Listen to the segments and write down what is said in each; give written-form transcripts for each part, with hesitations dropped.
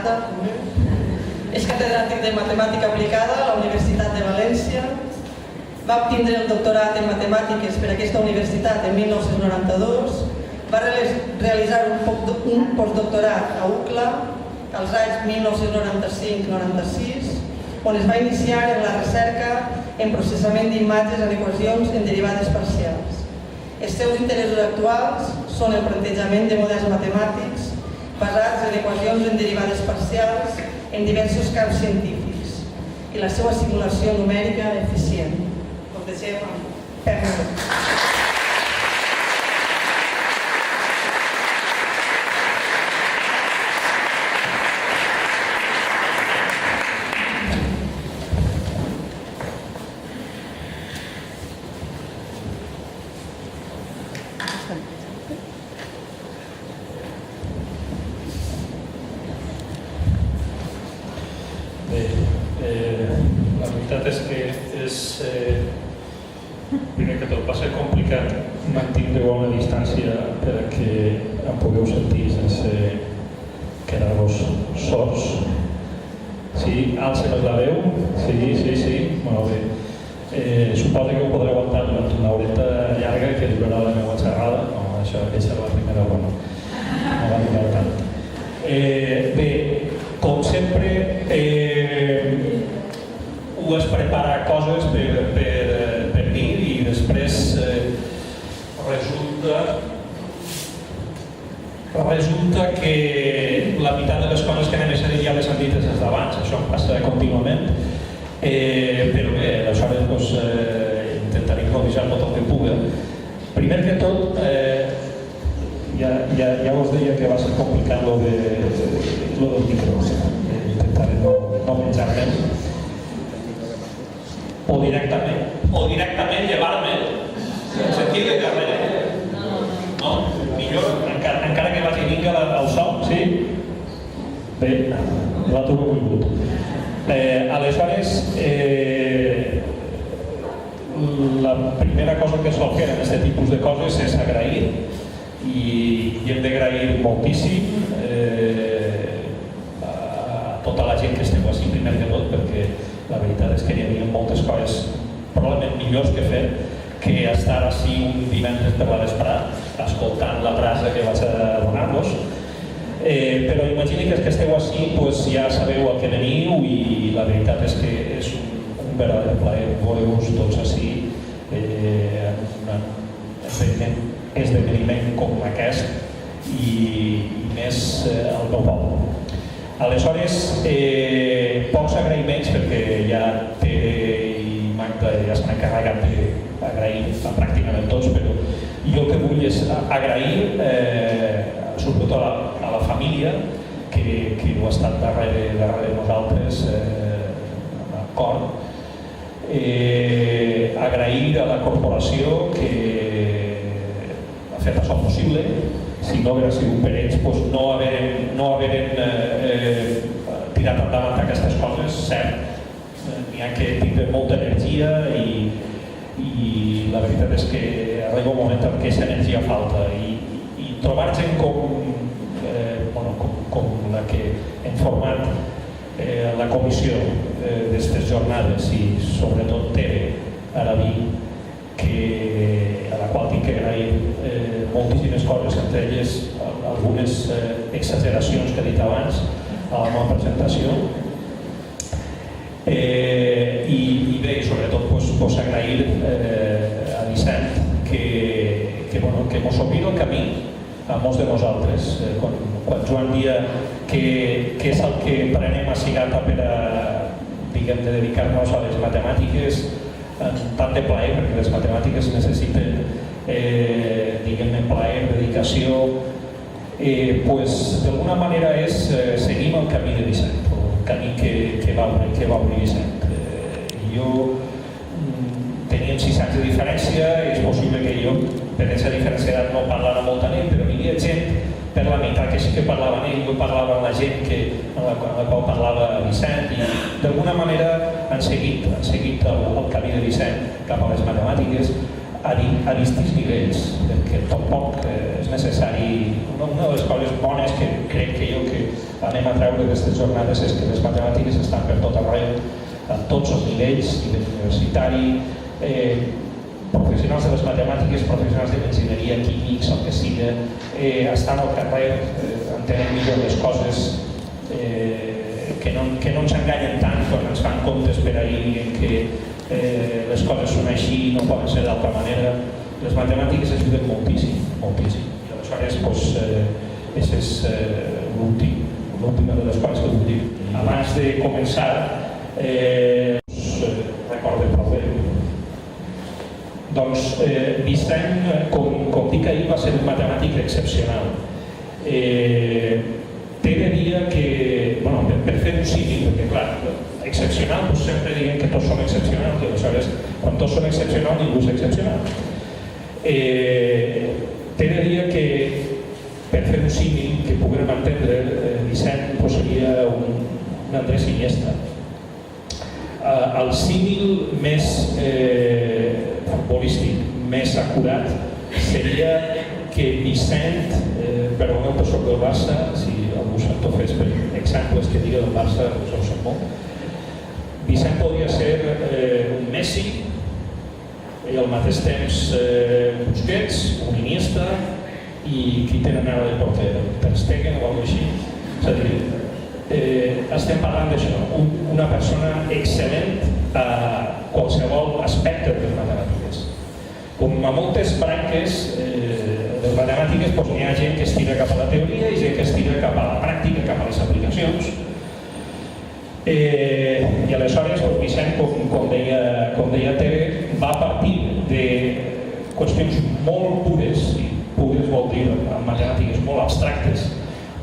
Marta. És catedràtic de Matemàtica Aplicada a la Universitat de València. Va obtindre el doctorat en Matemàtiques per aquesta universitat en 1992. Va realitzar un postdoctorat a UCLA als anys 1995-96, on es va iniciar en la recerca en processament d'imatges en equacions en derivades parcials. Els seus interessos actuals són el plantejament de models matemàtics basats en equacions en derivades parcials en diversos camps científics i la seva simulació numèrica eficient. Us deixem amb Pere. La veritat és que primer que tot va ser complicat mantindre una distància perquè em pugueu sentir sense quedar-vos sords. Sí, alcem la veu? Sí, molt bé. Suposo que ho podreu aguantar durant una horeta llarga que durarà la meva xerrada. No, això és la primera, bueno, no va durar tant. Bé, com sempre, ho es prepara coses per dir i després resulta que la meitat de les coses que anem a dir ja les han dites des d'abans, això em passa contínuament, però bé, aleshores intentaré improvisar tot el que pugui. Primer que tot, ja us deia que va ser complicat lo del micro, intentaré no menjar-me'l. O directament llevar-me en sentit de darrere. No? Millor, encara que vagi vinga al sol, sí? Bé, la trobo volgut. Aleshores, la primera cosa que sol fer en aquest tipus de coses és agrair, i hem d'agrair moltíssim a tota la gent que esteu així, primer de tot, perquè la veritat és que hi havia moltes coses probablement millors que fer que estar així un divendres per la vesprada escoltant la frase que vaig a donar-vos. Però imagini que els que esteu així ja sabeu el que veniu i la veritat és que és un verdadero plaer veure-vos tots així en un esdeveniment com aquest i més al meu poble. Aleshores, pocs agraïments perquè ja Tere i Magda ja s'han encarregat d'agrair a pràcticament tots, però jo el que vull és agrair sobretot a la família que ho ha estat darrere nosaltres amb el cor, agrair a la corporació que ha fet això possible. Si no hagués sigut per ells, no hagueren tirat endavant aquestes coses, cert. N'hi ha que tindre molta energia i la veritat és que arriba un moment en què aquesta energia falta i trobar gent com la que hem format la comissió d'aquestes jornades i sobretot Tere Araví, a la qual tinc que agrair moltíssimes coses, entre elles algunes exageracions que he dit abans a la meva presentació. I bé, sobretot agrair a Vicent que mos obri el camí a molts de nosaltres. Quan Joan dia que és el que prenem a Cigata per a dedicar-nos a les matemàtiques amb tant de plaer, perquè les matemàtiques necessiten plaer, dedicació, d'alguna manera és seguir el camí de Vicent, el camí que va obrir Vicent. Jo teníem 6 anys de diferència, és possible que jo per aquesta diferència d'edat no parlara molt amb ell, però hi havia gent per la meitat que sí que parlava amb ell, jo parlava amb la gent amb la qual parlava Vicent i d'alguna manera han seguit el camí de Vicent cap a les matemàtiques a distints nivells, perquè tampoc és necessari. Una de les coses bones que crec que jo que anem a treure d'aquestes jornades és que les matemàtiques estan per tot arreu, a tots els nivells, nivell universitari, professionals de les matemàtiques, professionals de l'enginyeria, químics, el que sigui, estan al carrer, entenen millor les coses, que no ens enganyen tant quan ens fan comptes per ahir en què les coses són així i no poden ser d'altra manera. Les matemàtiques ajuden moltíssim, moltíssim. I aleshores, aquesta és l'última de les coses que vull dir. Abans de començar, recorde prou bé. Doncs Vicent, com dic ahir, va ser un matemàtic excepcional. Té de dir que, per fer un símil, perquè clar, excepcional, sempre diguem que tots són excepcionals, i aleshores, quan tots són excepcionals, ningú és excepcional. Té de dir que, per fer un símil que puguem entendre, Vicent seria un Andrés Iniesta. El símil més futbolístic, més acurat, seria que Vicent, perdoneu que soc del Barça, si algú s'ha fet per exemples que diga del Barça, ho soc molt. Vicent podria ser un Messi i al mateix temps un Busquets, un Iniesta i qui tenen ara de porter, Ter Stegen o alguna cosa així. És a dir, estem parlant d'això, una persona excel·lent a qualsevol aspecte de les matemàtiques. Com a moltes branques de les matemàtiques hi ha gent que es tira cap a la teoria i gent que es tira cap a la pràctica, cap a les aplicacions. I aleshores Vicent, com deia Tere, va partir de qüestions molt pures, i pures vol dir en matemàtiques molt abstractes,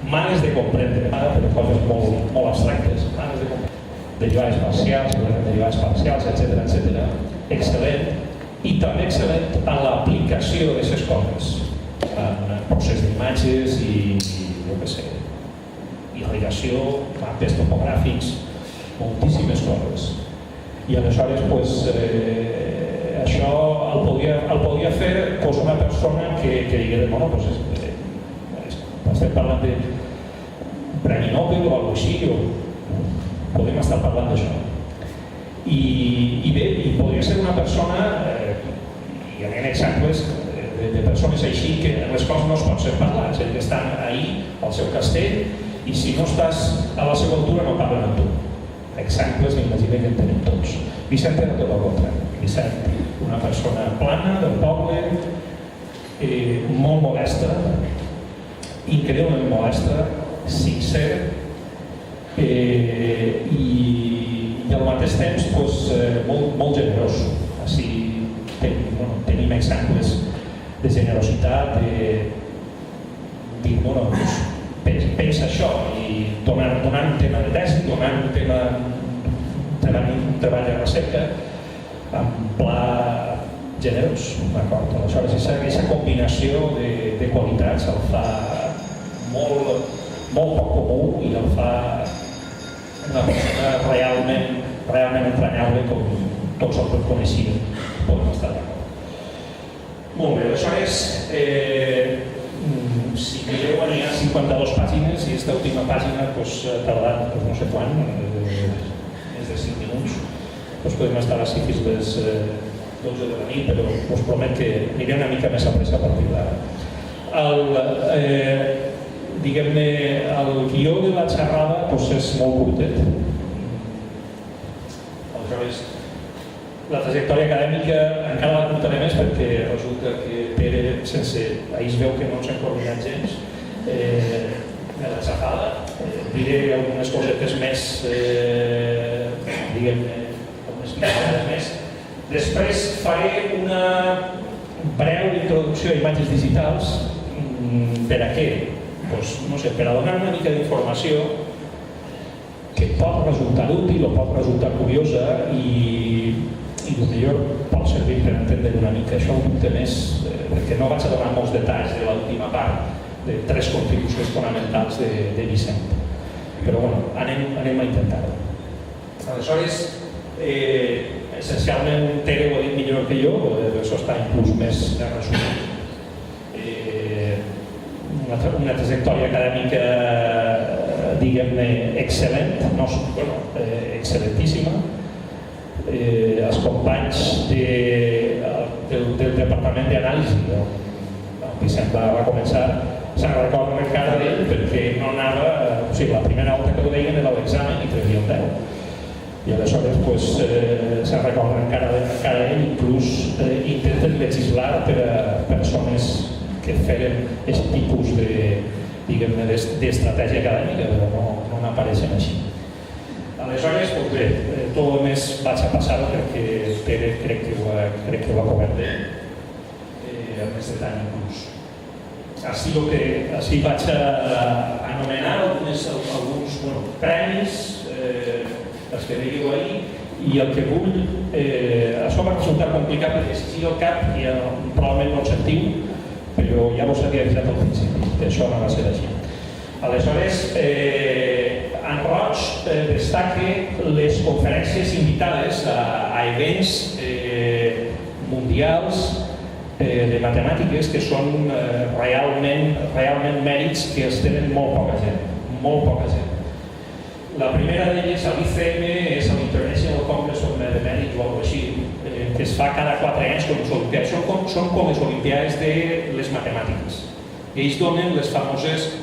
manes de comprendre, però coses molt abstractes, manes de comprendre, derivades parcials, etc. Excel·lent, i també excel·lent en l'aplicació d'aquestes coses, en procés d'imatges i, jo què sé, irrigació, mapes topogràfics, moltíssimes coses. I aleshores, això el podia fer una persona que digués, estem parlant de Premi Nobel o alguna cosa així, podem estar parlant d'això. I bé, podria ser una persona, i hi ha exemples de persones així que en les quals no es pot ser parlar, és a dir, que estan ahí al seu castell i si no estàs a la seva altura no parlen amb tu. Exemples, m'imagino que en tenim tots. Vicent era tot el contrari. Vicent, una persona plana, del poble, molt modesta, increïblement modesta, sincer, i al mateix temps molt generós. Així tenim exemples de generositat, de dir, pensa això, i donar un tema de tesi, donar un treball de recerca en pla generós, d'acord? Aleshores, aquesta combinació de qualitats el fa molt poc comú i el fa una persona realment entranyable com tots els que coneixem podem estar d'acord. Molt bé, aleshores, si mireu, hi ha 52 pàgines i aquesta última pàgina ha tardat no sé quan, més de 5 minuts. Podem estar així fins les 12 de la nit, però us promet que aniré una mica més a pressa a partir d'ara. Diguem-ne, el guió de la xerrada és molt curtet. Aleshores, la trajectòria acadèmica encara la contaré més perquè resulta que Pere, ahir es veu que no ens hem coordinat gens de la xerrada. Diré algunes cosetes més, diguem-ne, algunes pinzellades més. Després faré una breu introducció a imatges digitals. Per a què? No sé, per a donar una mica d'informació que pot resultar útil o pot resultar curiosa i potser pot servir per entendre una mica això un dubte més, perquè no vaig a donar molts detalls de l'última part de 3 contribucions fonamentals de Vicent. Però anem a intentar-ho. Aleshores, essencialment Tere ho ha dit millor que jo, això està inclús més resumit. Una trajectòria acadèmica diguem-ne, excel·lent, excel·lentíssima. Els companys del departament d'anàlisi, el Vicent va començar, se'n recorden encara d'ell perquè no anava, o sigui, la primera volta que ho deien era l'examen i trebia un 10. I aleshores se'n recorden encara d'ell, inclús intenten legislar per a persones que feien aquest tipus d'estratègia acadèmica, però no n'apareixen així. Aleshores, bé, tot el més vaig a passar-ho perquè Pere crec que ho va cobert bé, amb més detall inclús. Així vaig a anomenar alguns premis, els que veieu ahir, i el que vull, això va resultar complicat perquè si al cap ja probablement no ho sentiu, però ja vos havia avisat al principi, que això no va ser així. Aleshores, en roig destaca les conferències invitades a events mundials de matemàtiques que són realment mèrits que els tenen molt poca gent. La primera d'elles, a l'ICM, és l'International Congress of Mathematics o alguna cosa així, que es fa cada 4 anys com les Olimpiades. Són com les Olimpiades de les matemàtiques. Ells donen les famoses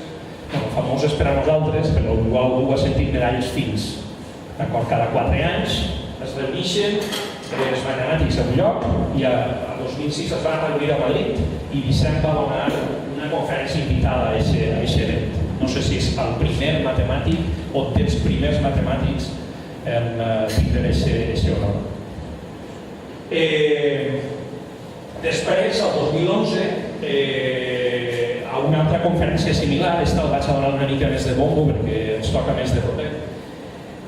per a nosaltres, però igual ho ha sentit medalles fins. Cada 4 anys es reuneixen els matemàtics en un lloc i a 2006 es van reunir a Madrid i Vicent va donar una conferència invitada a aquest event. No sé si és el primer matemàtic o dels primers matemàtics en tindre aquest honor. Després, el 2011, a una altra conferència similar, esta el vaig a donar una mica més de bombo perquè ens toca més de proper,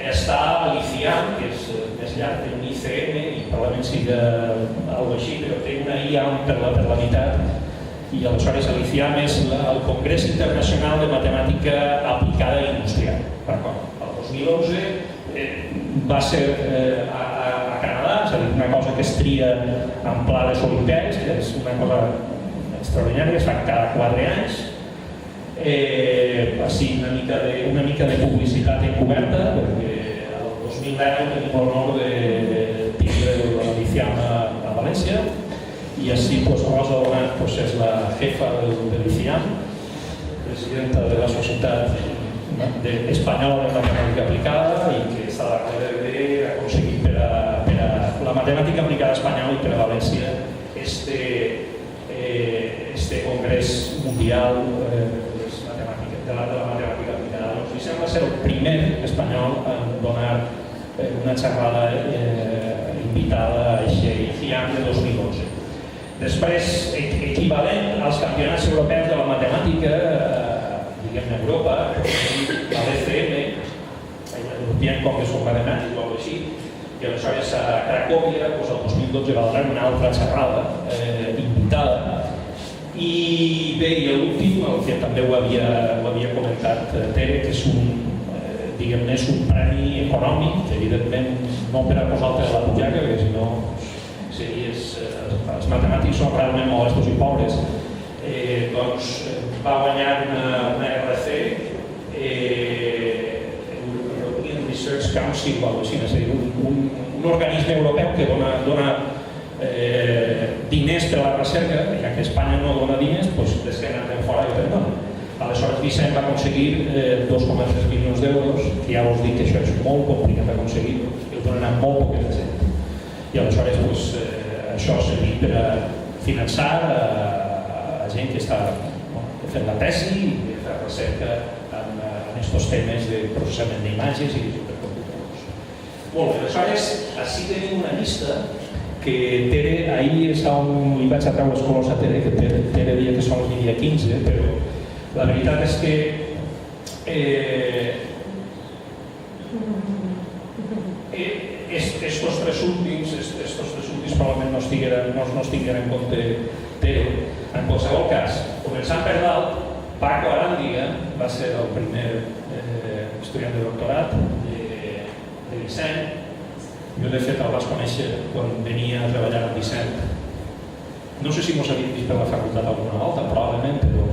està l'ICIAM, que és més llarg, té un ICM i probablement sigui alguna cosa així, però té una IAM per la meitat. I aleshores l'ICIAM és el Congrés Internacional de Matemàtica Aplicada i Industrial. El 2011 va ser a Canadà, és a dir, una cosa que es tria en pla les Olimpiades, que és una cosa extraordinària, es fa cada 4 anys. Així una mica de publicitat encoberta, perquè el 2010 tenim l'honor de tindre l'ICIAM a València. I així Rosa Donat és la jefa de l'ICIAM, presidenta de la Societat Espanyola de Matemàtica Aplicada i que està darrere d'aconseguir per a la matemàtica aplicada espanyola i per a València este congrés mundial de la matemàtica aplicada. L'ICIAM va ser el primer espanyol en donar una xerrada invitada a l'ICIAM de 2011. Després, equivalent als campionats europeus de la matemàtica, diguem-ne Europa, l'ECM, l'European Congress of Mathematics o alguna cosa així, i aleshores a Cracòvia, el 2012 va donar una altra xerrada invitada. I bé, i l'últim, el que també ho havia comentat Tere, que és un premi econòmic, que evidentment no per a vosaltres la butxaca, perquè si no els matemàtics són realment molestos i pobres, doncs va guanyar una RC, European Research Council o alguna cosa així, un organisme europeu que dona diners per a la recerca, ja que Espanya no dona diners, doncs des que anem fora i per dona. Aleshores Vicent va aconseguir 2,3 milions d'euros, que ja us dic que això és molt complicat d'aconseguir, i ho donen a molt poca gent. I aleshores això ha servit per a finançar a gent que està fent la tesi i fer recerca en aquests temes de processament d'imatges i de supercomputadors. Molt bé, aleshores, així tenim una llista que Tere, ahir és on li vaig a treure els colors a Tere, que Tere deia que són el dia 15, però la veritat és que estos tres últims probablement no es tingueren en compte Tere. En qualsevol cas, començant per dalt, Paco Arándiga va ser el primer estudiant de doctorat de Vicent. Jo de fet el vaig conèixer quan venia a treballar amb Vicent. No sé si mos havien vist per la facultat alguna volta, probablement, però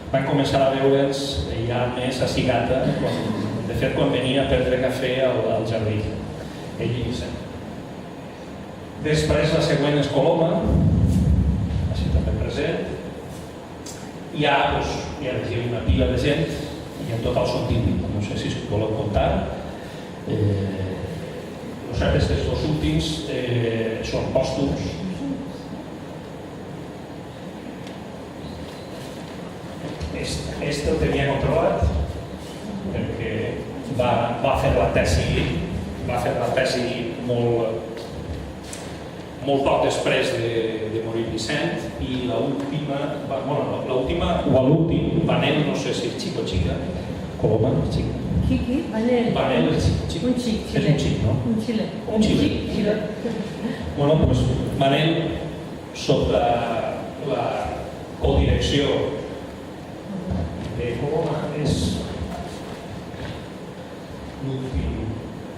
van començar a veure'ls ja més a Cigata, de fet quan venia a prendre cafè al jardí, ell i Vicent. Després la següent és Coloma, així també present. Hi ha una pila de gent i en total són 18, no sé si voleu comptar. El cert és que els dos últims són pòstums. Este el tenia controlat perquè va fer la tesi molt poc després de morir Vicent, i l'última o l'últim, Vanel, no sé si és xic o xica, Coloma, xic. Quiqui, Vanel és xic. Un xic, és un xic, no? Un xile. Un xile. Bueno, doncs Manel, sota la codirecció de Coloma, és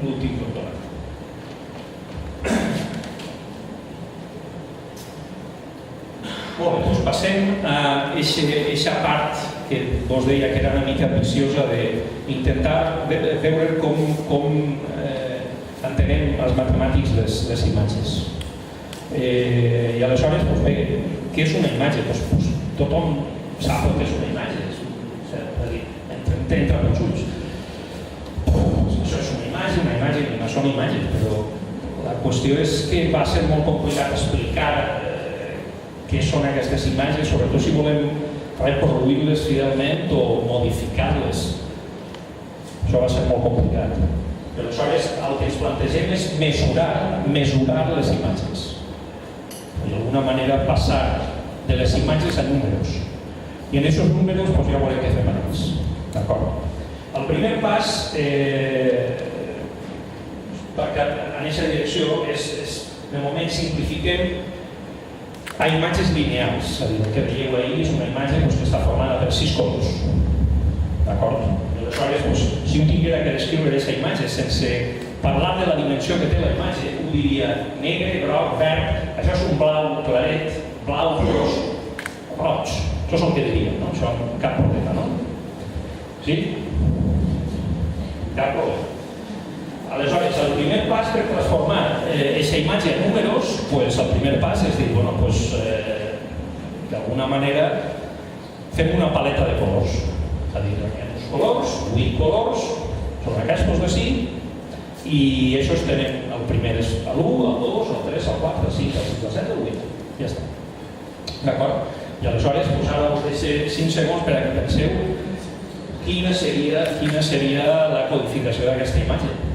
l'últim doctorat. Molt bé, doncs passem a aquesta part que vos deia que era una mica ambiciosa d'intentar veure com entenem els matemàtics les imatges. I aleshores, bé, què és una imatge? Tothom sap el que és una imatge, entra pels ulls. Això és una imatge no són imatges, però la qüestió és que va ser molt complicat explicar què són aquestes imatges, sobretot si volem reproduir-les fidelment o modificar-les. Això va ser molt complicat. Però aleshores el que ens plantegem és mesurar les imatges. D'alguna manera passar de les imatges a números. I en aquests números ja veurem què fem abans. D'acord? El primer pas perquè en aquesta direcció és, de moment, simplifiquem a imatges lineals. És a dir, el que veieu ahir és una imatge que està formada per 6 colors. D'acord? Aleshores, si un tinguera que descriure aquesta imatge sense parlar de la dimensió que té la imatge, ho diria negre, groc, verd, això és un blau claret, blau, gros, roig. Això és el que diríem, no? Això cap problema, no? Sí? Cap problema. Aleshores, el primer pas per transformar aquesta imatge en números, el primer pas és dir, d'alguna manera fem una paleta de colors. És a dir, hi ha uns colors, 8 colors, són aquests d'ací, i aquests tenen, el primer és l'1, el 2, el 3, el 4, el 5, el 6, el 7, el 8. Ja està. D'acord? I aleshores, ara us deixo 5 segons per a que penseu quina seria la codificació d'aquesta imatge.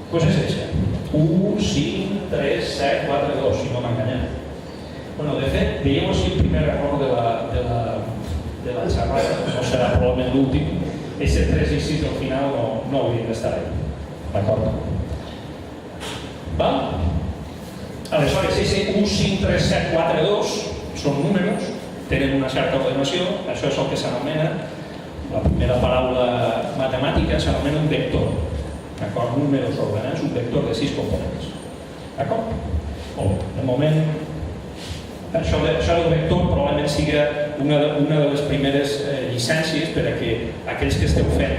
Doncs és això. 1, 5, 3, 7, 4, 2, si no m'enganyem. De fet, veieu així el primer error de la xerrada, no serà probablement l'últim. Aquests 3 i 6 al final no haurien d'estar ahí. D'acord? Val? Aleshores, aquests 1, 5, 3, 7, 4, 2 són números, tenen una certa ordenació, això és el que s'anomena, la primera paraula matemàtica s'anomena un vector. D'acord? Números ordenats, un vector de 6 components. D'acord? Molt bé. De moment, això del vector probablement sigui una de les primeres llicències per a que aquells que esteu fent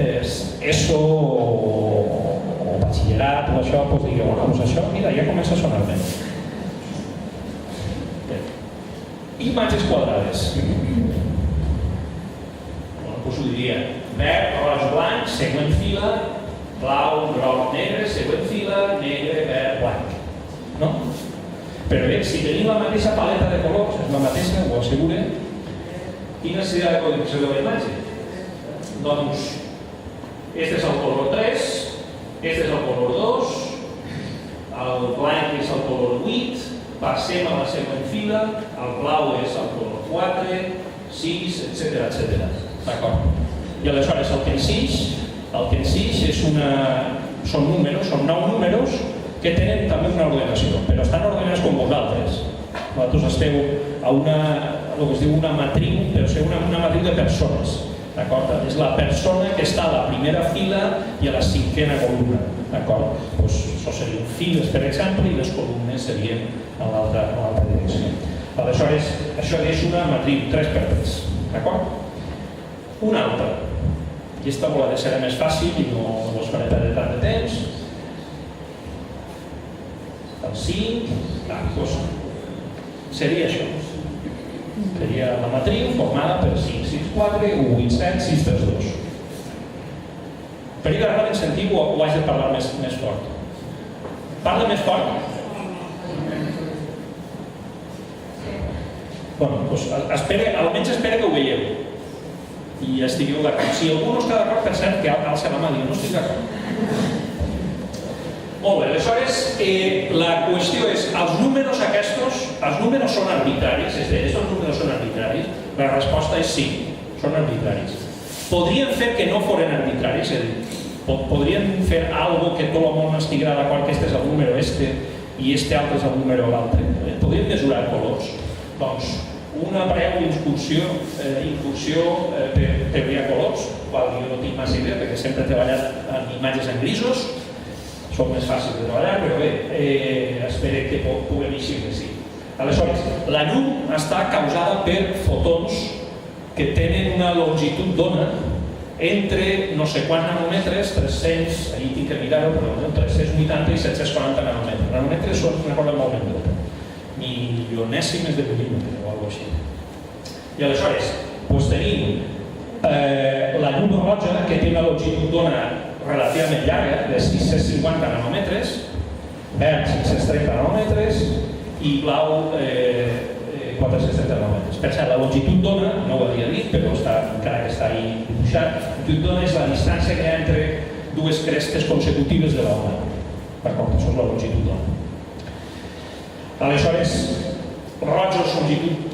ESO o batxillerat o això, digueu, això, mira, ja comença a sonar bé. Imatges quadrades. Ho diria verd, roig, blanc, següent fila, blau, groc, negre, següent fila, negre, verd, blanc. No? Però bé, si tenim la mateixa paleta de colors, és la mateixa, ho assegure, quina seria la codificació de la imatge? Doncs, este és el color 3, este és el color 2, el blanc és el color 8, passem a la següent fila, el blau és el color 4, 6, etc. D'acord? I aleshores el que en six són números, són 9 números que tenen també una ordenació, però estan ordenats com vosaltres. Vosaltres esteu a el que es diu una matriu, però és una matriu de persones. D'acord? És la persona que està a la primera fila i a la 5a columna. D'acord? Això serien files, per exemple, i les columnes serien en l'altra direcció. Aleshores, això és una matriu 3x3, d'acord? Una altra. I aquesta volada serà més fàcil i no us faré perdre tant de temps. El 5, doncs seria això. Seria la matriu formada per 5, 6, 4, 1, 8, 7, 6, 3, 2. Per agradar l'incentiu o haig de parlar més fort? Parla més fort? Bueno, doncs almenys espera que ho veieu i estigueu d'acord. Si algú no està d'acord, per cert, que alça la mà i diu, no estic d'acord. Molt bé, aleshores, la qüestió és, els números aquests, els números són arbitraris, és a dir, els números són arbitraris? La resposta és sí, són arbitraris. Podrien fer que no foren arbitraris, és a dir, podrien fer alguna que tot el món estiguera d'acord que este és el número este i este altre és el número l'altre. Podrien mesurar colors. Doncs, una breu incursió per teoria colors, qual jo no tinc massa idea, perquè sempre he treballat en imatges en grisos, són més fàcils de treballar, però bé, espero que puguem eixir que sí. Aleshores, la llum està causada per fotons que tenen una longitud d'ona entre no sé quants nanòmetres, 300, ahir tinc que mirar-ho, però 380 i 740 nanòmetres. Nanòmetres són una cosa molt ben milionèsimes de mil·límetre o alguna cosa així. I aleshores, tenim la llum roja que té una longitud d'ona relativament llarga, de 650 nanòmetres, verd 530 nanòmetres i blau 470 nanòmetres. Per cert, la longitud d'ona, no ho havia dit, però encara que està ahí dibuixat, la longitud d'ona és la distància que hi ha entre dues crestes consecutives de l'ona. D'acord, això és la longitud d'ona. Aleshores, rojos,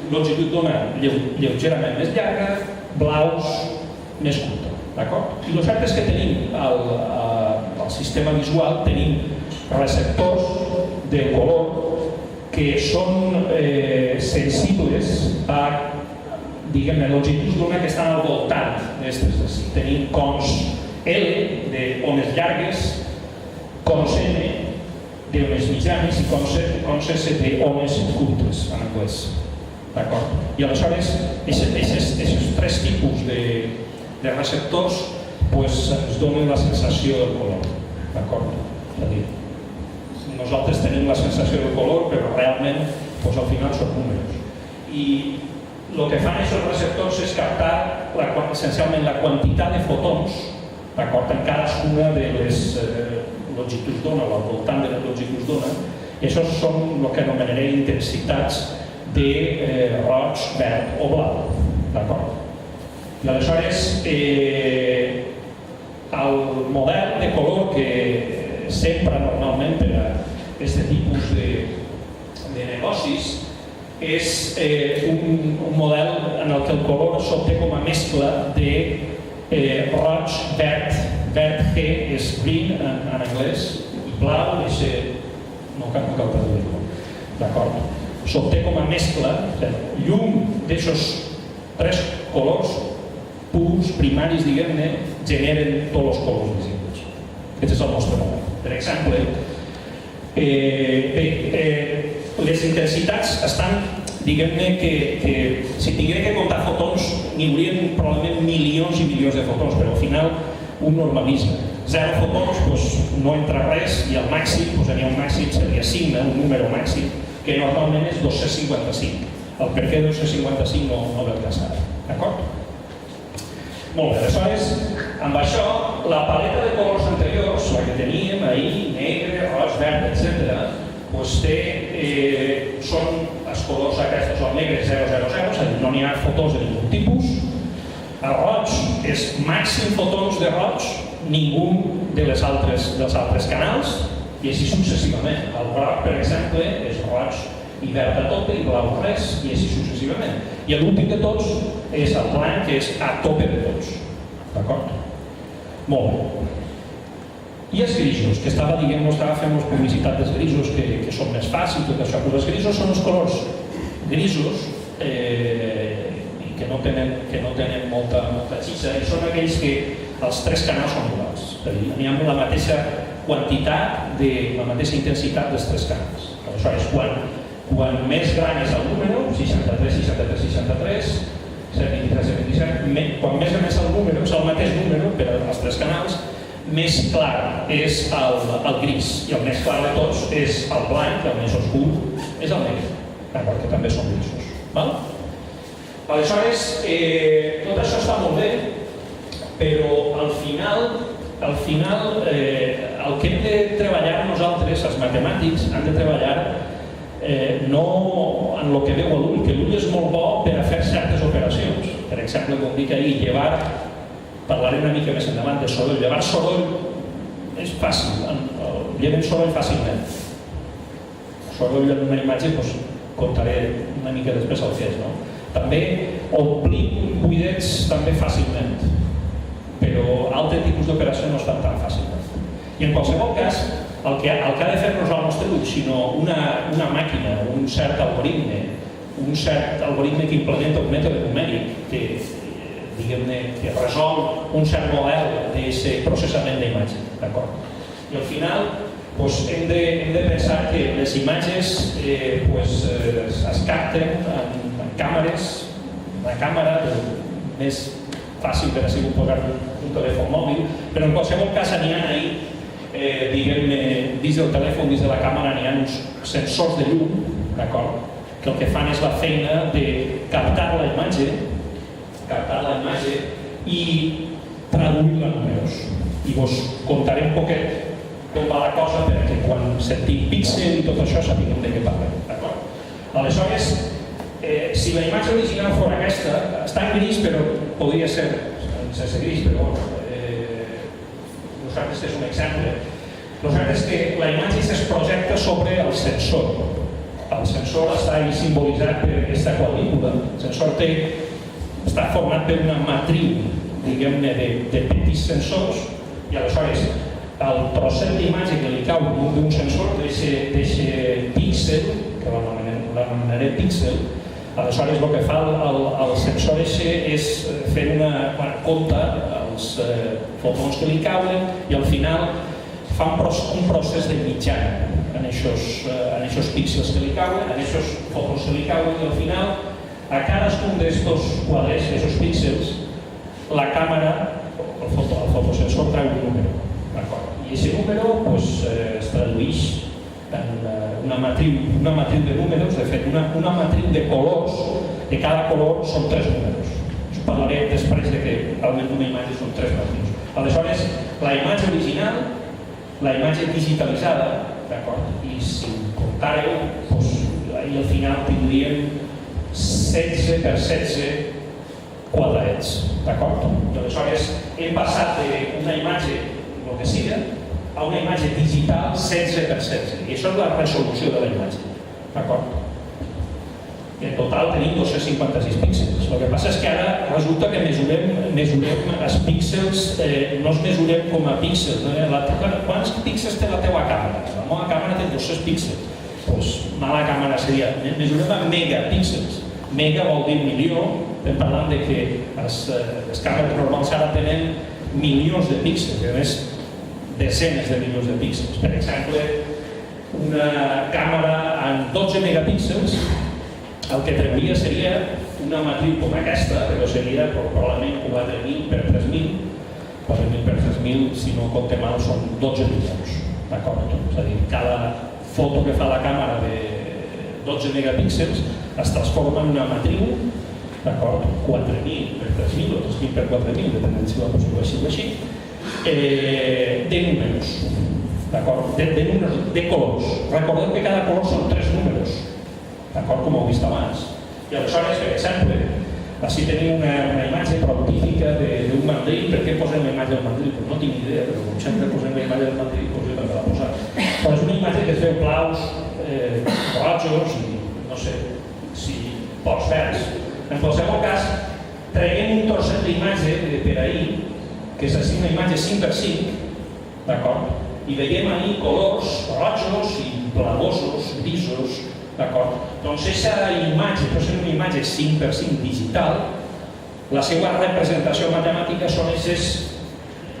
longitud d'ona lleugerament més llarga, blaus més curta. I el cert és que tenim al sistema visual receptors del color que són sensibles a longituds d'ona que estan al voltant d'aquestes. Tenim cons L d'ones llargues, cons M d'ones mitjanes i cons S d'ones curtes en anglès. I aleshores, aquests tres tipus de receptors ens donen la sensació del color. És a dir, nosaltres tenim la sensació del color, però realment al final són números. I el que fan aquests receptors és captar essencialment la quantitat de fotons en cadascuna de les longituds d'ona o al voltant de les longituds d'ona, i això són el que anomenaré intensitats de roig, verd o blau. I aleshores, el model de color que s'empra normalment per a aquest tipus de negocis és un model en què el color s'obté com a mescla de roig, verd G és green en anglès, i blau és no cal traduir-ho. D'acord? S'obté com a mescla, llum d'aquests tres colors purs, primaris, diguem-ne, generen tots els colors visibles. Aquest és el nostre model. Per exemple, les intensitats estan, diguem-ne, que si tinguem que comptar fotons, n'hi haurien probablement milions i milions de fotons, però al final un normalisme. 0 fotons no entra res i al màxim, n'hi ha un màxim, se li assigna un número màxim que normalment és 255. El per què 255 no ve el cas ara. D'acord? Molt bé, aleshores, amb això, la paleta de colors anteriors, la que teníem ahir, negre, roig, verd, etc., són els colors aquests, són negres 000, és a dir, no n'hi ha fotons de ningú tipus. El roig és màxim fotons de roig, ningú dels altres canals, i així successivament. El groc, per exemple, és roig i verd a tope i blau res, i així successivament. I l'últim de tots és el blanc, que és a tope de tots. D'acord? Molt bé. I els grisos, que estava fent publicitat dels grisos, que són més fàcils, tot això. Els grisos són els colors grisos i que no tenen molta xitxa, i són aquells que els tres canals són iguals. N'hi ha la quantitat de la mateixa intensitat dels tres canals. Aleshores, quan més gran és el número, 63, 63, 63, 723, 727, quan més gran és el número, és el mateix número per als tres canals, més clar és el gris, i el més clar de tots és el blanc, el més oscur és el negre, d'acord, que també són grisos. Aleshores, tot això està molt bé, però al final el que hem de treballar nosaltres, els matemàtics, han de treballar no en el que veu l'ull, que l'ull és molt bo per a fer certes operacions. Per exemple, com dic ahir, parlaré una mica més endavant de soroll. Llevar soroll és fàcil, lleven soroll fàcilment. Soroll en una imatge, contaré una mica després el que és. També omplim buidets també fàcilment, però altres tipus d'operació no estan tan fàcilment. I en qualsevol cas, el que ha de fer-nos el nostre ull, sinó una màquina, un cert algoritme que implementa un mètode numèric que resol un cert model d'aquest processament d'imatge. I al final hem de pensar que les imatges es capten en càmeres, una càmera més fàcil per a sigut posar un telèfon mòbil, però en qualsevol cas n'hi ha ahir, diguem-ne, dins del telèfon, dins de la càmera n'hi ha uns sensors de llum, que el que fan és la feina de captar la imatge i traduir-la en números. I vos contaré un poquet com va la cosa perquè quan sentim píxel i tot això sapiguem de què parlem. Aleshores, si la imatge original fos aquesta, està en gris però podria ser sense gris, però nosaltres és un exemple. Nosaltres que la imatge es projecta sobre el sensor. El sensor està simbolitzat per aquesta quadrícula. El sensor està format per una matriu, diguem-ne, de petits sensors, i aleshores el trosset d'imatge que li cau d'un sensor, d'aquest píxel, que l'anomenaré píxel, aleshores el que fa el sensor és fer quan compta els fotons que li cauen i al final fa un procés de mitjana en aquests píxels que li cauen, en aquests fotons que li cauen, i al final a cadascun d'aquests quadres, d'aquests píxels, la càmera, el fotosensor treu un número. I aquest número es tradueix en una matriu de números, de fet, una matriu de colors, de cada color són 3 números. Us parlaré després que almenys una imatge són 3 matrius. Aleshores, la imatge original, la imatge digitalitzada, i si ho comptàreu, al final tindríem 16 per 16 quadradets. Aleshores, hem passat d'una imatge, el que siga, a una imatge digital 16 per 16. I això és la resolució de la imatge. En total tenim 256 píxels. El que passa és que ara resulta que mesurem els píxels, no els mesurem com a píxels. Quants píxels té la teva càmera? La meva càmera té 200 píxels. Doncs mala càmera seria, mesurem en megapíxels. Mega vol dir milió, estem parlant que les càmeres normals ara tenen milions de píxels, a més desenes de milions de píxels. Per exemple, una càmera amb 12 megapíxels, el que trauria seria una matriu com aquesta, però seria probablement 4.000 per 3.000. 4.000 per 3.000, si no compte mal, són 12 milions. És a dir, cada foto que fa la càmera de 12 megapíxels es transforma en una matriu, 4.000 per 3.000 o 3.000 per 4.000, depenent si la poseu així, de números, de colors. Recordeu que cada color són 3 números, com heu vist abans. I aleshores, per exemple, així tenim una imatge prou típica d'un mandril. Per què posem la imatge del mandril? No tinc idea, però com sempre posem la imatge del mandril, doncs jo també la posar. Però és una imatge que es veu blaus, rojos i no sé si pots verds. En qualsevol cas, traiem un trosset d'imatge per ahir, que és així una imatge 5x5, i veiem ahir colors rojos i blavosos, grisos, doncs aquesta imatge, però és una imatge 5x5 digital, la seva representació matemàtica són aquestes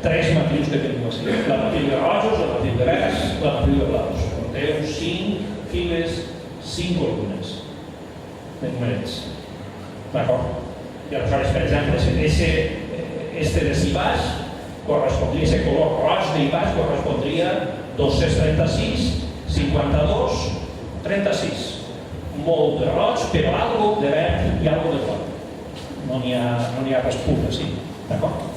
tres matrius que tenim així. La matriu de rojos, la matriu de verds, la matriu de blaus. Porteu 5 files, 5 columnes de numerets. D'acord? I aleshores, per exemple, este de si baix correspondria, aquest color roig de baix correspondria 236, 52, 36. Molt de roig, però algo de verd i algo de blau. No n'hi ha res pur, així. D'acord?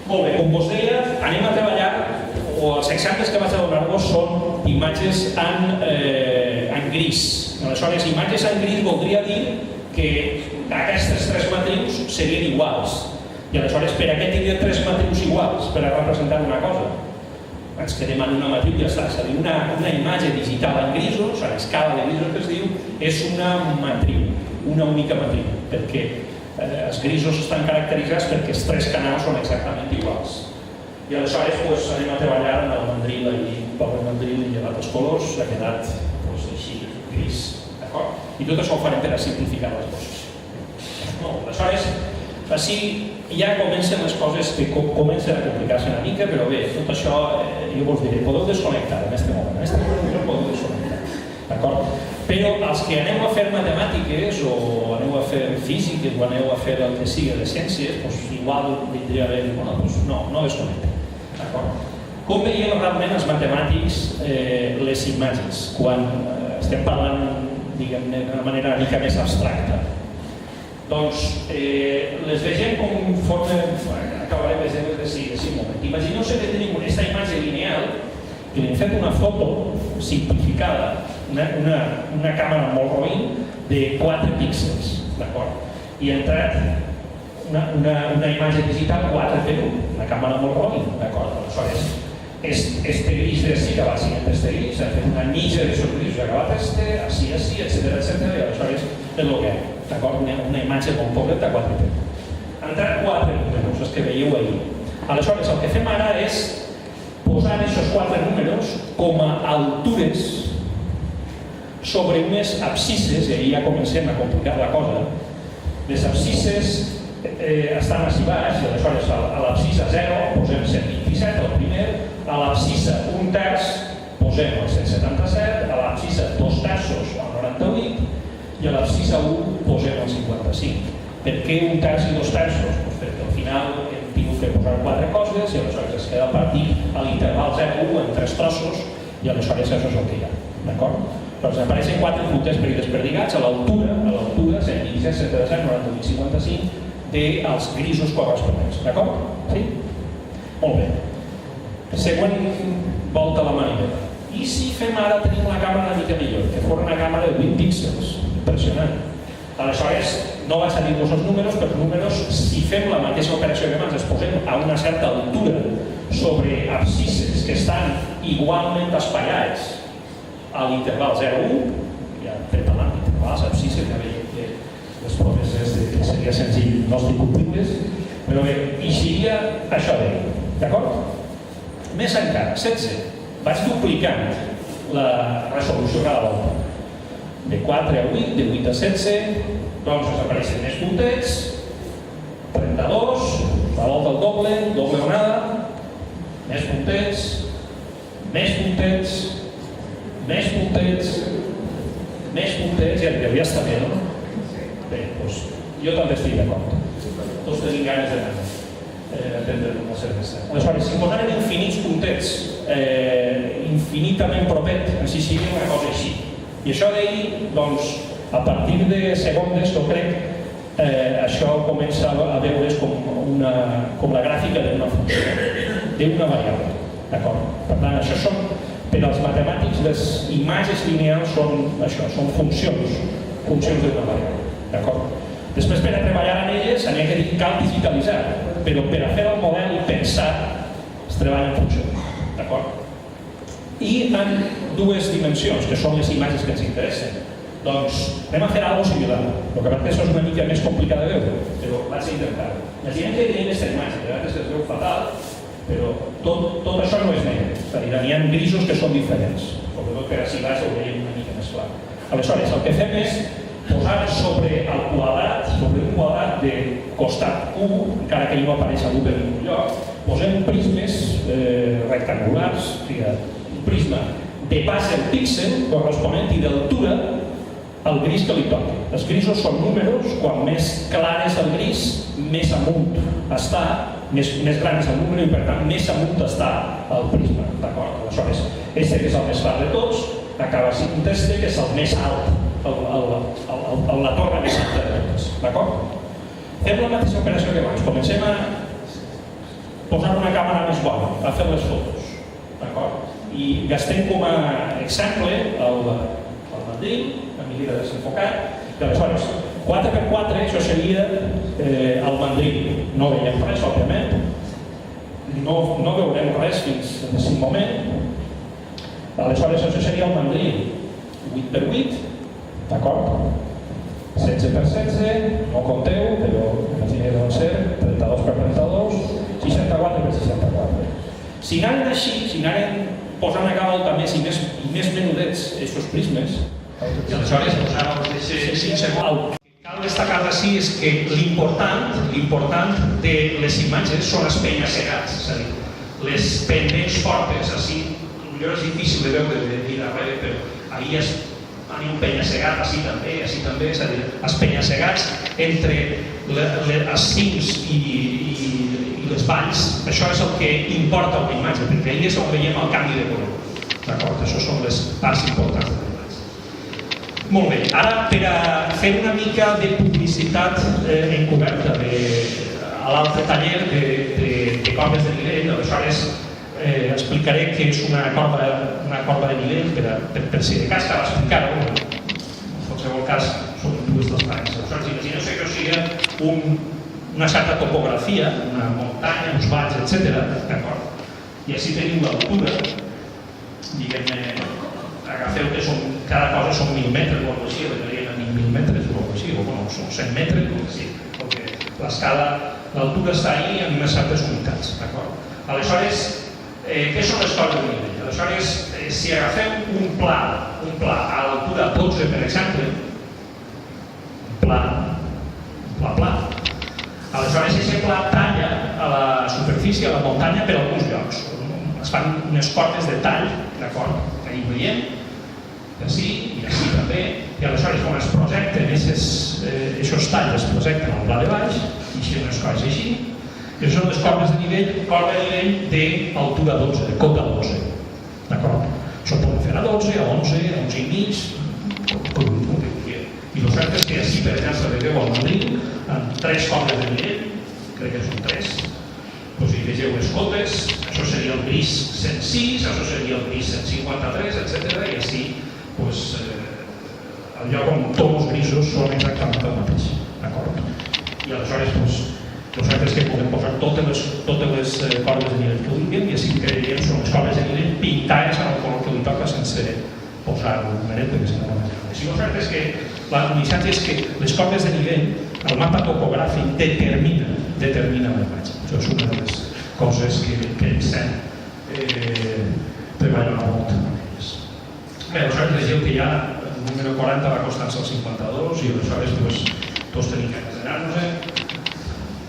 Molt bé, com vos deia, anem a treballar, o els exemples que vaig a donar-vos són imatges en gris. Aleshores, imatges en gris voldria dir que aquestes tres matrius serien iguals. I aleshores, per a què tindria tres matrius iguals? Per a representar una cosa. Ens quedem en una matriu i ja està. És a dir, una imatge digital en grisos, a l'escala de grisos que es diu, és una matriu, una única matriu, perquè els grisos estan caracteritzats perquè els tres canals són exactament iguals. I aleshores anem a treballar amb el mandril i el pobre mandril i llevat els colors, ha quedat així, gris. I tot això ho farem per a simplificar les coses. Aleshores, així ja comencen les coses que comencen a complicar-se una mica, però bé, tot això jo vos diré, podeu desconnectar en aquest moment. En aquest moment podeu desconnectar. D'acord? Però els que aneu a fer matemàtiques o aneu a fer físiques o aneu a fer el que sigui de ciències, igual vindria a dir, bueno, no desconnectem. D'acord? Com veiem realment els matemàtics les imatges quan estem parlant, diguem-ne, d'una manera una mica més abstracta? Doncs les vegem conforme acabarem veient de seguida un moment. Imagineu-se que tenim aquesta imatge lineal que li hem fet una foto simplificada, una càmera molt roïn de 4 píxels, d'acord? I ha entrat una imatge digital 4x1, una càmera molt roïn, d'acord? Aleshores, este gris d'ací que va siguiente este gris, ha fet una mitja de esos grisos, ha acabat així, etcètera, i aleshores és el que hi ha, d'acord? Una imatge molt pobreta 4x1. Han entrat 4 números, els que veieu ahir. Aleshores, el que fem ara és posar aquests 4 números com a altures sobre unes abscisses, i ahir ja comencem a complicar la cosa. Les abscisses estan així baix, i aleshores a l'abscissa 0 posem 127, el primer, a l'abscissa 1/3 posem el 177, a l'abscissa 2/3 el 98, i a l'abscissa 1 posem el 55. Per què 1/3 i 2/3? Perquè al final hem tingut que posar 4 coses i aleshores es queda partit a l'interval 0-1 en 3 trossos i aleshores això és el que hi ha. D'acord? Doncs apareixen 4 puntes desperdigats a l'altura, 127, 177, 98, 55 dels grisos corresponents. D'acord? Sí? Molt bé. Següent volta a la manivela. I si fem ara, tenim una càmera una mica millor, que fos una càmera de 20 píxels. Impressionant. Aleshores, no vaig a dir-vos els números, però els números, si fem la mateixa operació que abans, els posem a una certa altura sobre abscisses que estan igualment espaiats a l'interval 0-1, ja per parlar d'intervals, abscisses, ja veiem que les proves seria senzill, no estic complibles, però bé, i seria això d'ahir, d'acord? Més encara, 16, vaig duplicant la resolució cada volta. De 4 a 8, de 8 a 16, doncs ens apareixen més puntets, 32, la volta al doble, doble o nada, més puntets, més puntets, més puntets, més puntets, ja està bé, no? Bé, doncs jo també estic d'acord. Tots tenim ganes de prendre una cervesa. Aleshores, si posarem infinits puntets, infinitament propet, així sigui una cosa així. I això d'ahir, doncs, a partir de segondes, jo crec, això comença a veure's com la gràfica d'una funció, d'una variable. D'acord? Per tant, això són, per als matemàtics, les imatges lineals són això, són funcions d'una variable. D'acord? Després, per a treballar en elles, cal digitalitzar, però per a fer el model i pensar, es treballa en funcions. D'acord? I en dues dimensions, que són les imatges que ens interessen. Doncs anem a fer alguna cosa similar. El que passa és una mica més complicat de veure, però vaig a intentar-ho. Imaginem que tenim aquesta imatge, que a vegades es veu fatal, però tot això no és negre. És a dir, n'hi ha grisos que són diferents. Sobretot per així baix ho veiem una mica més clar. Aleshores, el que fem és posar sobre el quadrat, sobre un quadrat de costat 1, encara que no apareix a l'1 per ningú lloc, posem prismes rectangulars, un prisma de base al píxel corresponent i d'altura al gris que li toqui. Els grisos són números, quan més clar és el gris, més amunt està, més gran és el número i per tant més amunt està el prisma. Aleshores, este que és el més clar de tots, acaba sent un este que és el més alt, la torre més alta de totes. D'acord? Fem la mateixa operació que abans. Comencem a posar una càmera més bona, a fer les fotos. D'acord? I gastem com a exemple el mandril, la medida desenfocat, i aleshores 4x4, això seria el mandril. No veiem res, òbviament. No veurem res fins a aquest moment. Aleshores, això seria el mandril 8x8, d'acord? 16x16, no compteu, però imagineu que deuen ser 32x32, 64x64. Si anaren així, si anaren posant a cada volta més i més menudets aquests prismes, i aleshores, el que cal destacar d'ací és que l'important de les imatges són les penyes segats, és a dir, les pendents fortes, així, potser és difícil de veure de darrere, però ahir un penya-segat, així també, és a dir, els penya-segats entre els cims i les valls, això és el que importa una imatge, perquè ahir és on veiem el canvi de color. D'acord? Això són les parts importants de la imatge. Molt bé, ara per a fer una mica de publicitat encoberta a l'altre taller de corbes de nivell, aleshores explicaré què és una corba de nivell per si de cas cal explicar-ho. En qualsevol cas són dues transparències. Aleshores, imagineu que això sigui una certa topografia, una muntanya, uns valls, etc. D'acord? I així teniu l'altura, diguem-ne, agafeu que cada cosa són 1.000 metres o alguna cosa així, deurien a 1.000 metres o alguna cosa així, o bueno, són 100 metres o alguna cosa així, perquè l'escala, l'altura està ahí en unes certes unitats, d'acord? Aleshores, què són les corbes de nivell? Aleshores, si agafem un pla a l'altura 12, per exemple, pla, aleshores aquest pla talla a la superfície, a la muntanya, per alguns llocs. Es fan unes corbes de tall, d'acord? Ahí ho veiem, així i així també, i aleshores quan es projecten aquests talls es projecten al pla de baix, i així unes coses així. I això són les corbes de nivell, corba de nivell d'altura 12, de cota 12. D'acord? Això poden fer a 12, a 11, a 11 i mig, i el cert és que així, per exemple, veieu el mandril amb 3 corbes de nivell, crec que són 3, doncs hi vegeu les cotes, això seria el gris 106, això seria el gris 153, etc. I així, el lloc on tots els grisos són exactament el mateix. D'acord? I aleshores, el cert és que podem posar totes les corbes de nivell que vulguem i així que són les corbes de nivell pintades en el color que li toca sense posar un numeret perquè si no no m'agrada. El cert és que la missatge és que les corbes de nivell, el mapa topogràfic determina la imatge. Això és una de les coses que ens sent treballant molt amb elles. Bé, el cert vegeu que ja el número 40 va costant-se el 52 i aleshores tots tenim que desenar-nos.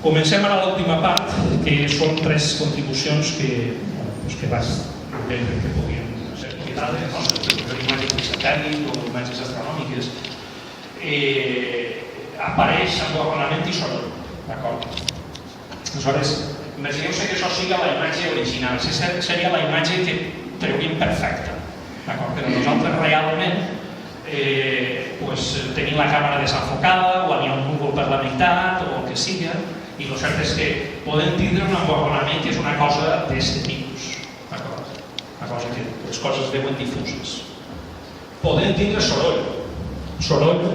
Comencem ara l'última part, que són 3 contribucions que vaig veure que podien ser utilitzades, imatges satèl·lit o imatges astronòmiques. Apareix emborronament i soroll, d'acord? Aleshores, imagineu-se que això sigui la imatge original, seria la imatge que treuríem perfecta, d'acord? Però nosaltres realment tenim la càmera desenfocada o hi ha un núvol per la meitat o el que sigui, i el cert és que podem tindre un emborronament que és una cosa d'aquest tipus, d'acord? Una cosa que les coses veuen difuses. Podem tindre soroll,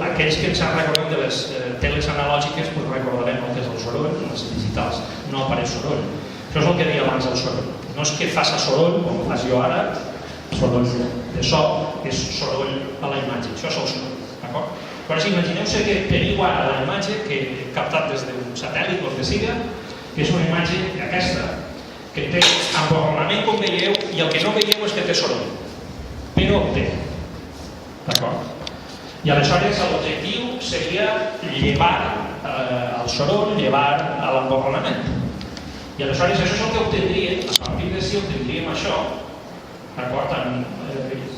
aquells que ens recordem de les teles analògiques recordarem el que és el soroll, les digitals no apareix soroll. Això és el que deia abans del soroll. No és que faci soroll, com faig jo ara, soroll de so, és soroll a la imatge, això és el soroll, d'acord? Però imagineu-se que teniu ara la imatge que he captat des d'un satèl·lit o el que siga, que és una imatge aquesta, que té emborronament com veieu i el que no veieu és que té soroll, però té, d'acord? I aleshores l'objectiu seria llevar al soroll, llevar a l'emborronament. I aleshores això és el que obtindríem, a partir de si obtindríem això, d'acord, amb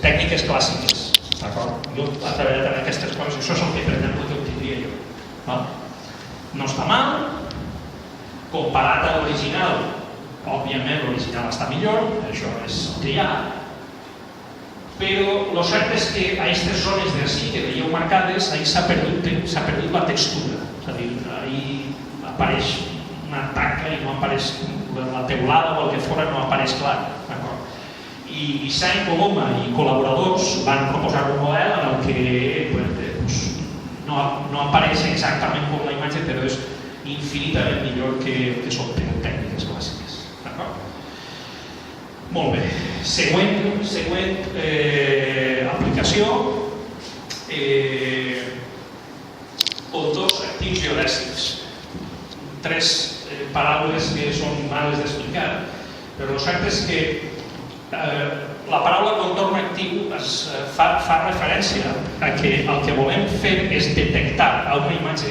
tècniques clàssiques. Jo he treballat en aquestes coses, això és el que, per exemple, que obtindria jo. No està mal, comparat a l'original, òbviament l'original està millor, això és triar, però el cert és que a aquestes zones d'ací que veieu marcades, ahí s'ha perdut la textura, és a dir, ahí apareix una taca i no apareix la teulada o el que fora no apareix clar. I Vicent Coloma i col·laboradors van proposar un model en el que no apareix exactament com la imatge, però és infinitament millor que són tècniques clàssiques. Molt bé. Següent aplicació. Autors actius geodèsics. 3 paraules que són males d'explicar, però el cert és que la paraula contorn actiu fa referència a que el que volem fer és detectar a una imatge,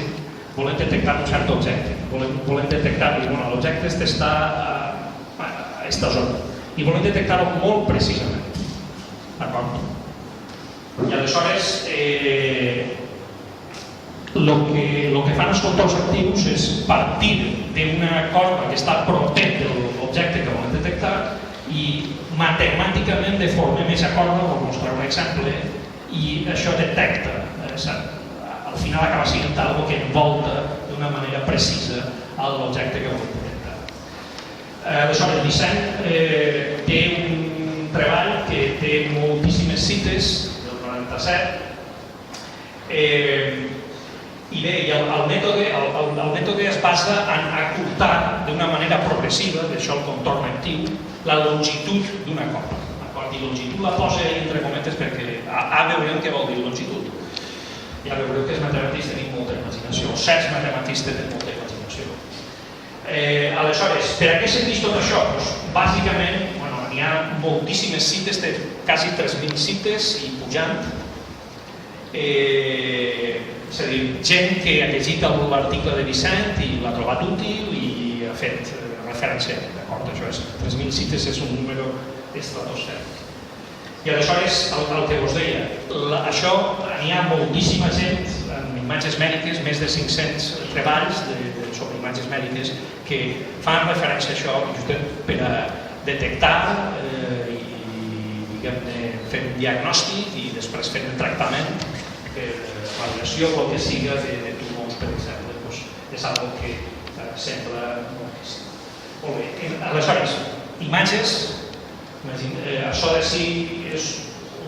volem detectar un cert objecte, volem detectar que l'objecte està a aquesta zona i volem detectar-ho molt precisament. D'acord? I aleshores el que fan els contorns actius és partir d'una corba que està proper de l'objecte que volem detectar i matemàticament deformem aquesta corba, per mostrar un exemple, i això detecta. Al final acaba sent algo que envolta d'una manera precisa l'objecte que volem detectar. Aleshores, Vicent té un treball que té moltíssimes cites, del 97, i bé, el mètode es basa en acurtar d'una manera progressiva, d'això el contorn actiu, la longitud d'una corba. I longitud la posa entre cometes perquè veurem què vol dir longitud. Ja veureu que els matematistes tenen molta imaginació, o certs matematistes tenen molta imaginació. Aleshores, per a què serveix tot això? Bàsicament, n'hi ha moltíssimes cites, té quasi 3.000 cites i pujant. És a dir, gent que ha llegit l'article de Vicent i l'ha trobat útil i ha fet referència. D'acord, això és 3.000 cites, és un número estratosfèric. I aleshores, el que us deia, això n'hi ha moltíssima gent en imatges mèdiques, més de 500 treballs sobre imatges mèdiques que fan referència a això per a detectar i fer un diagnòstic i després fer un tractament per validació o el que siga de tumors, per exemple. És algo que sembla moltíssim. Molt bé, aleshores, imatges, això de si és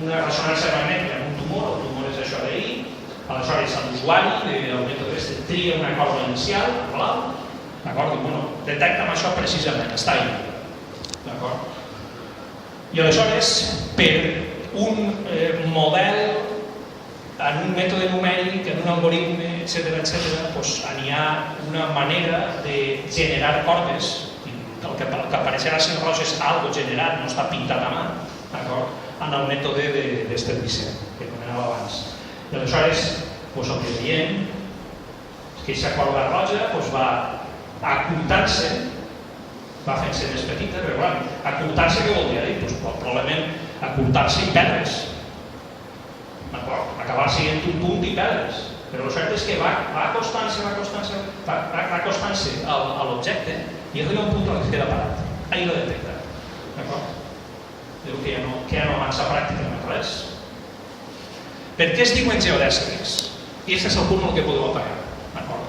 una ressonància magnètica en un tumor, el tumor és això d'ahir, aleshores l'usuari del mètode tria una corba inicial, en blau, d'acord? I detecta amb això precisament, està ahí. D'acord? I aleshores, per un model, en un mètode numèric, en un algoritme, etc., n'hi ha una manera de generar corbes. El que apareixerà a Roig és algo generat, no està pintat a mà, en el mètode d'Ester Vicent, que comentava abans. I aleshores, el que diem és que aquesta corba roja va acurtant-se, va fent-se més petita, però clar, acurtar-se què vol dir? Probablement acurtar-se i perdre's. Acabar sent un punt i perdre's. Però el cert és que va acostant-se a l'objecte i arriba un punt que queda parat. Ahí l'ha detectat. D'acord? Diu que ja no avança pràcticament res. Per què es diuen geodèsics? I aquest és el punt en què podeu apagar. D'acord?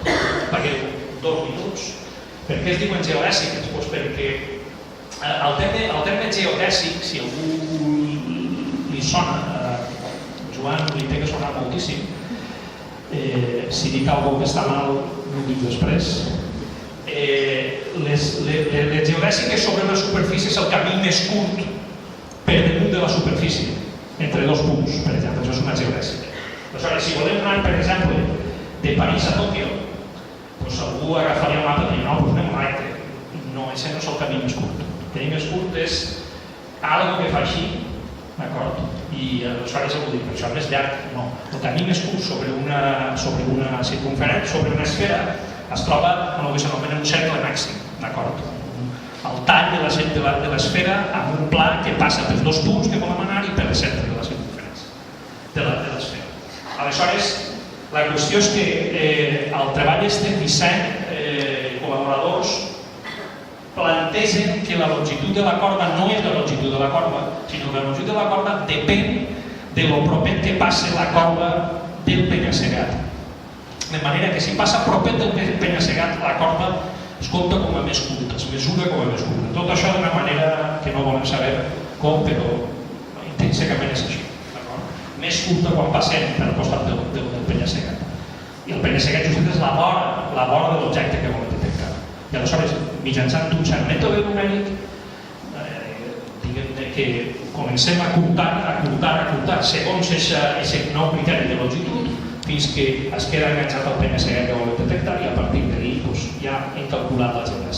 Pagueu 2 minuts. Per què es diuen geodèsics? Doncs perquè el terme geodèsic, si algú li sona, Joan li té que sonar moltíssim, si dic alguna cosa que està mal, no ho dic després. Les geodèsiques sobre la superfície és el camí més curt per damunt de la superfície, entre 2 punts, per exemple, això és una geodèsica. Aleshores, si volem anar, per exemple, de París a Tòquio, doncs algú agafaria el mapa i diria, no, anem recte. No, això no és el camí més curt. El camí més curt és algo que fa així d'acord? I aleshores vol dir, per això més llarg, no. El camí més curt sobre una circunferència, sobre una esfera, es troba en el que s'anomena un cercle màxim, d'acord? El tall de l'esfera amb un pla que passa pels dos punts que volem anar i pel centre de la circunferència de l'esfera. Aleshores, la qüestió és que el treball de disseny col·laboradors plantegen que la longitud de la corda no és la longitud de la corda, sinó que la longitud de la corda depèn de lo propet que passa la corda del penya-segat. De manera que si passa propet del penya-segat, la corda es compta com a més curta, es mesura com a més curta. Tot això d'una manera que no volem saber com, però intrínsecament és així. Més curta quan passem per al costat del penya-segat. I el penya-segat just és la vora de l'objecte que volem detectar. I aleshores, mitjançant un cert mètode numèric, diguem que comencem a curtar segons aquest nou criteri de longitud fins que es queda enganxat al penya-segat que volem detectar i a partir d'ahí ja hem calculat l'algebra.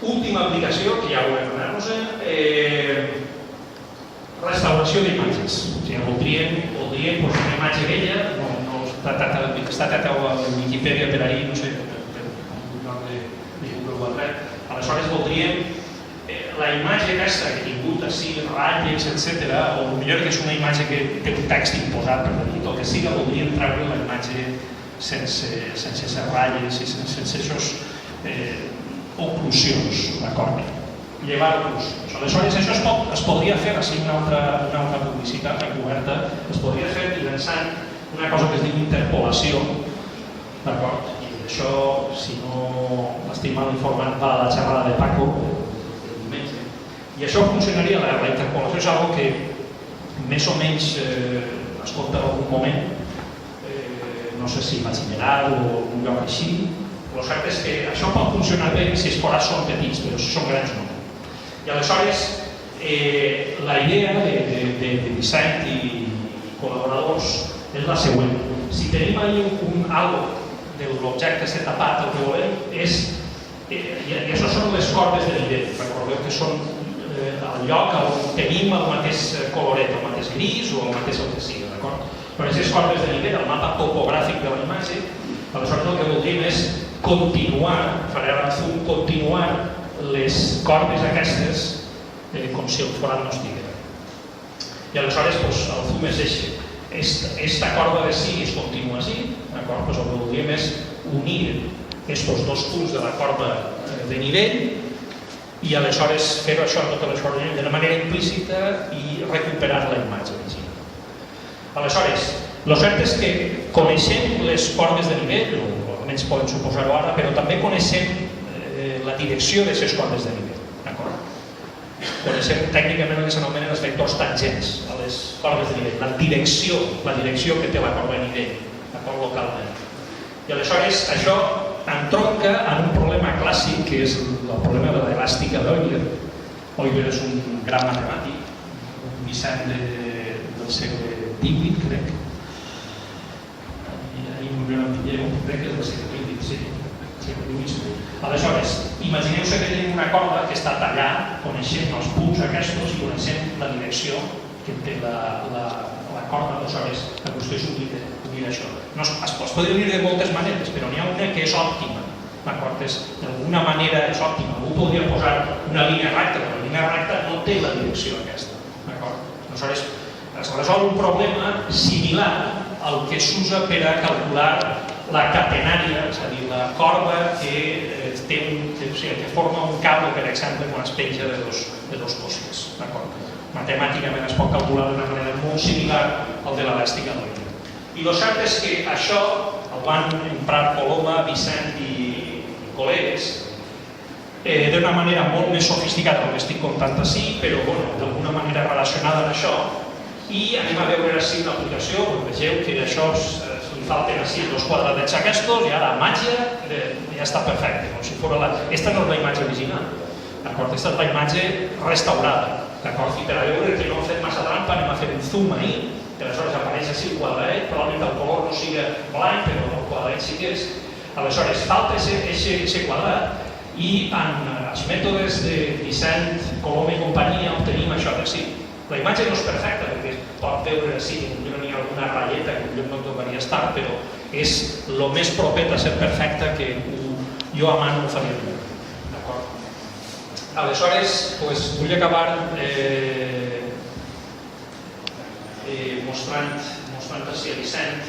Última aplicació, que ja ho vam anar-nos, restauració d'imatges. Voldríem una imatge vella, està tratat a Wikipedia per ahir, no sé, per un lloc de Google o altre. Aleshores voldríem la imatge aquesta que ha tingut així, ratlles, etc., o millor que és una imatge que té un text imposat per damunt, el que siga, voldríem treure la imatge sense les ratlles i sense aquestes oclusions, d'acord? Llevar-los. Aleshores, això es podria fer, així una altra publicitat encoberta, es podria fer mitjançant una cosa que es diu interpolació, d'acord? I això, si no estic mal informat, va a la xerrada de Paco, i això funcionaria, la interpolació és una que més o menys es compta en algun moment, no sé si batxillerat o un lloc així. El cert és que això pot funcionar bé si els forats són petits, però si són grans no. I aleshores, la idea de disseny i col·laboradors és la següent. Si tenim algo de l'objecte tapat, el que volem és, i això són les corbes de nivell, recordeu que són el lloc on tenim el mateix coloret, el mateix gris o el mateix el que sigui, d'acord? Però aquestes corbes de nivell, el mapa topogràfic de la imatge, aleshores el que voldríem és continuar les corbes aquestes com si el forat no estiguera. I aleshores el zoom és així. Esta corba de sí es continua així, d'acord? El que voldríem és unir aquests dos punts de la corba de nivell i aleshores fer això de manera implícita i recuperar la imatge. Aleshores, el cert és que coneixem les corbes de nivell, o almenys podem suposar-ho ara, però també coneixem la direcció d'aquestes corbes de nivell. Coneixem tècnicament el que s'anomenen els vectors tangents a les corbes de nivell, la direcció que té la corba de nivell, localment. I aleshores això entronca en un problema clàssic que és el problema de l'elàstica d'Euler. Euler és un gran matemàtic, un disseny del segle XVIII, crec. Ahir m'ho digueu, crec que és del segle XVIII, sí. Aleshores, imagineu-se que tenim una corda que està tallant, coneixem els punts aquests i coneixem la direcció que té la corda. Aleshores, la qüestió és unir això. Es podria unir de moltes maneres, però n'hi ha una que és òptima. D'alguna manera és òptima. Algú podria posar una línia recta, però la línia recta no té la direcció aquesta. Aleshores, es resol un problema similar al que s'usa per a calcular la catenària, és a dir, la corba que forma un cable, per exemple, quan es penja de dos cossos. Matemàticament es pot calcular d'una manera molt similar al de l'elàstica d'Euler. I el cert és que això el van emprar Coloma, Vicent i col·legues d'una manera molt més sofisticada del que estic contant així, però d'alguna manera relacionada amb això, i anem a veure així una aplicació. Vegeu que això li falten així els quadradets aquests i ara màgia ja està perfecte. Aquesta no és la imatge original, aquesta és la imatge restaurada. I per a veure que no hem fet massa trampa anem a fer un zoom ahir, i aleshores apareix així el quadradet, probablement el color no sigui blanc, però el quadradet sí que és. Aleshores falta aquest quadrat i en els mètodes de Vicent, Coloma i companyia obtenim això de sí. La imatge no és perfecta perquè pot veure així, potser n'hi ha alguna ratlleta que potser no tocaria estar, però és el més proper a ser perfecta que jo a mà no ho faria bé. Aleshores, vull acabar mostrant si a Vicent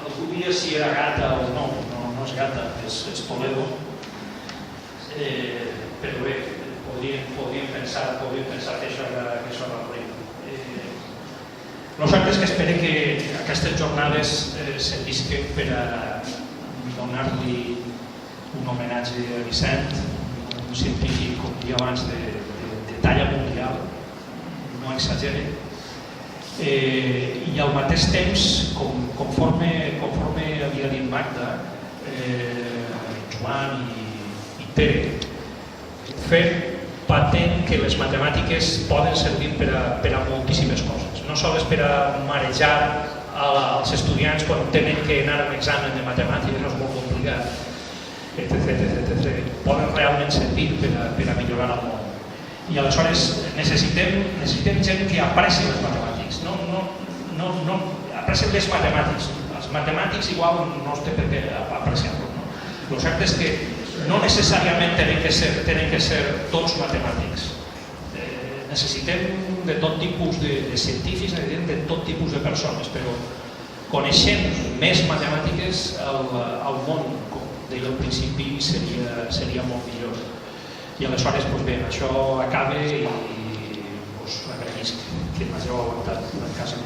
algú dia si era gata o no, no és gata, és Toledo, però bé, podríem pensar que això era rei. Nosaltres que espero que aquestes jornades servisquen per a donar-li un homenatge a Vicent, un científic, com dia abans, de talla mundial, no exagere, i al mateix temps, conforme havia dit Magda, Joan i Tere, fer patent que les matemàtiques poden servir per a moltíssimes coses. No sols per a marejar als estudiants quan tenen que anar a un examen de matemàtiques, no és molt complicat, etc. Poden realment servir per a millorar el món. I aleshores necessitem gent que apreci els matemàtics, no aprecien les matemàtics. Els matemàtics igual no es té per què apreciar-los. El cert és que no necessàriament tenen que ser tots matemàtics. Necessitem de tot tipus de científics, necessitem de tot tipus de persones, però coneixent més matemàtiques el món, com deia al principi, seria molt millor. I aleshores, bé, això acaba i us agraïsc que m'hageu aguantat la casa.